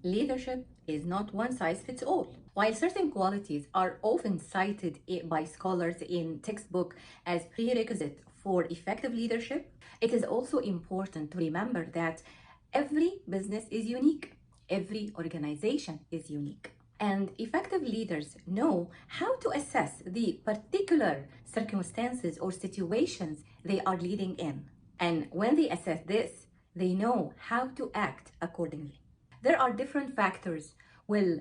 Leadership is not one size fits all. While certain qualities are often cited by scholars in textbook as prerequisite for effective leadership, it is also important to remember that every business is unique. Every organization is unique. And effective leaders know how to assess the particular circumstances or situations they are leading in. And when they assess this, they know how to act accordingly. There are different factors will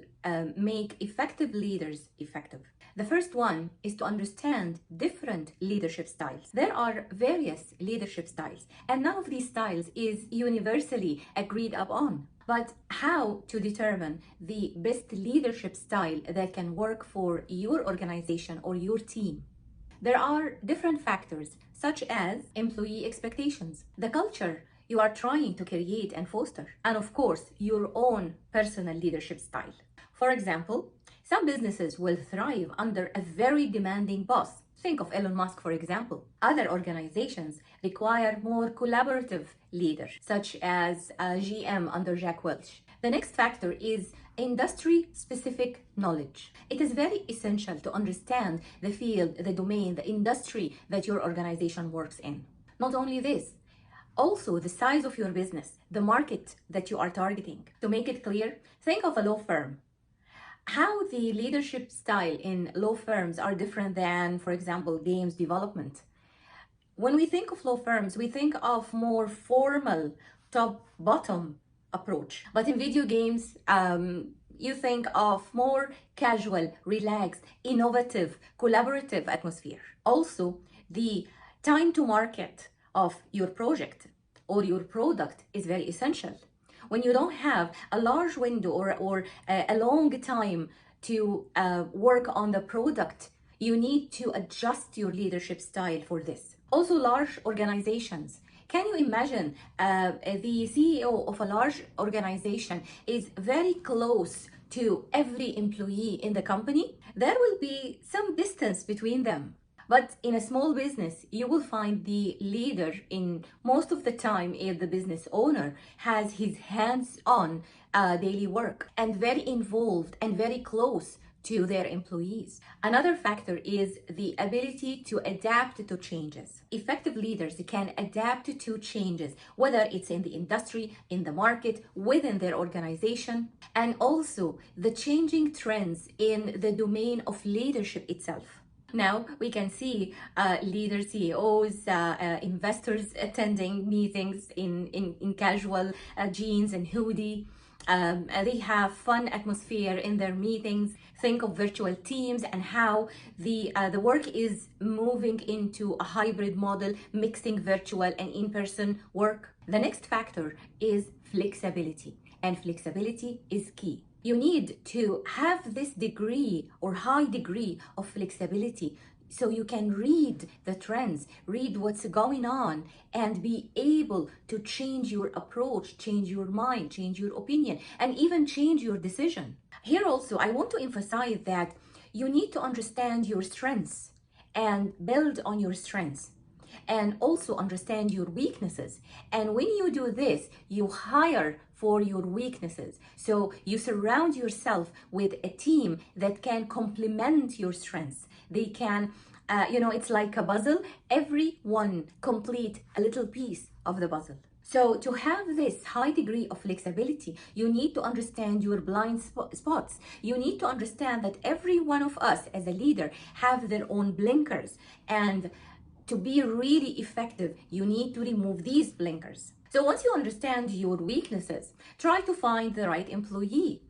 make effective leaders effective. The first one is to understand different leadership styles. There are various leadership styles, and none of these styles is universally agreed upon. But how to determine the best leadership style that can work for your organization or your team? There are different factors, such as employee expectations, the culture you are trying to create and foster, and of course, your own personal leadership style. For example, some businesses will thrive under a very demanding boss. Think of Elon Musk, for example. Other organizations require more collaborative leaders, such as GM under Jack Welch. The next factor is industry-specific knowledge. It is very essential to understand the field, the domain, the industry that your organization works in. Not only this, also the size of your business, the market that you are targeting. To make it clear, think of a law firm. How the leadership style in law firms are different than, for example, games development. When we think of law firms, we think of more formal, top-bottom approach. But in video games, you think of more casual, relaxed, innovative, collaborative atmosphere. Also, the time to market of your project or your product is very essential. When you don't have a large window or a long time to work on the product, you need to adjust your leadership style for this. Also, large organizations. Can you imagine the CEO of a large organization is very close to every employee in the company? There will be some distance between them. But in a small business, you will find the leader in most of the time, if the business owner has his hands-on daily work and very involved and very close to their employees. Another factor is the ability to adapt to changes. Effective leaders can adapt to changes, whether it's in the industry, in the market, within their organization, and also the changing trends in the domain of leadership itself. Now we can see leaders, CEOs, investors attending meetings in casual jeans and hoodie. They have fun atmosphere in their meetings. Think of virtual teams and how the work is moving into a hybrid model, mixing virtual and in-person work. The next factor is flexibility, and flexibility is key. You need to have this degree or high degree of flexibility so you can read the trends, read what's going on, and be able to change your approach, change your mind, change your opinion, and even change your decision. Here also, I want to emphasize that you need to understand your strengths and build on your strengths, and also understand your weaknesses. And when you do this, you hire for your weaknesses. So you surround yourself with a team that can complement your strengths. They can, it's like a puzzle. Everyone complete a little piece of the puzzle. So to have this high degree of flexibility, you need to understand your blind spots. You need to understand that every one of us as a leader have their own blinkers, and to be really effective, you need to remove these blinkers. So once you understand your weaknesses, try to find the right employee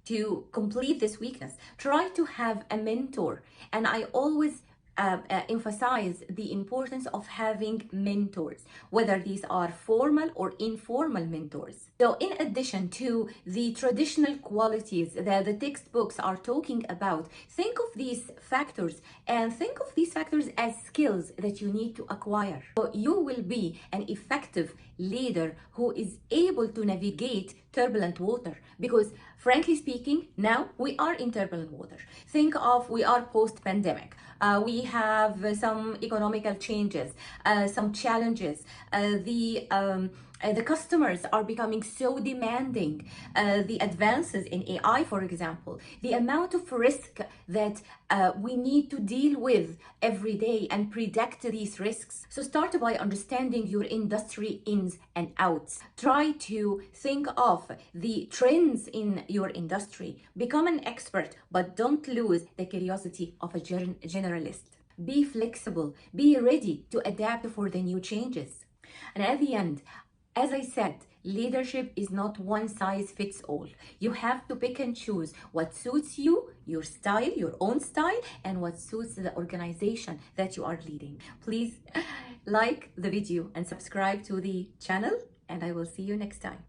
to complete this weakness. Try to have a mentor. And I always emphasize the importance of having mentors, whether these are formal or informal mentors. So in addition to the traditional qualities that the textbooks are talking about, think of these factors and think of these factors as skills that you need to acquire. So you will be an effective leader who is able to navigate turbulent water, because frankly speaking, now we are in turbulent water. Think of, we are post-pandemic. We have some economical changes, some challenges. The The customers are becoming so demanding. The advances in AI, for example, the amount of risk that we need to deal with every day and predict these risks. So start by understanding your industry ins and outs. Try to think of the trends in your industry. Become an expert, but don't lose the curiosity of a generalist. Be flexible. Be ready to adapt for the new changes. And at the end, as I said, leadership is not one size fits all. You have to pick and choose what suits you, your style, your own style, and what suits the organization that you are leading. Please like the video and subscribe to the channel, and I will see you next time.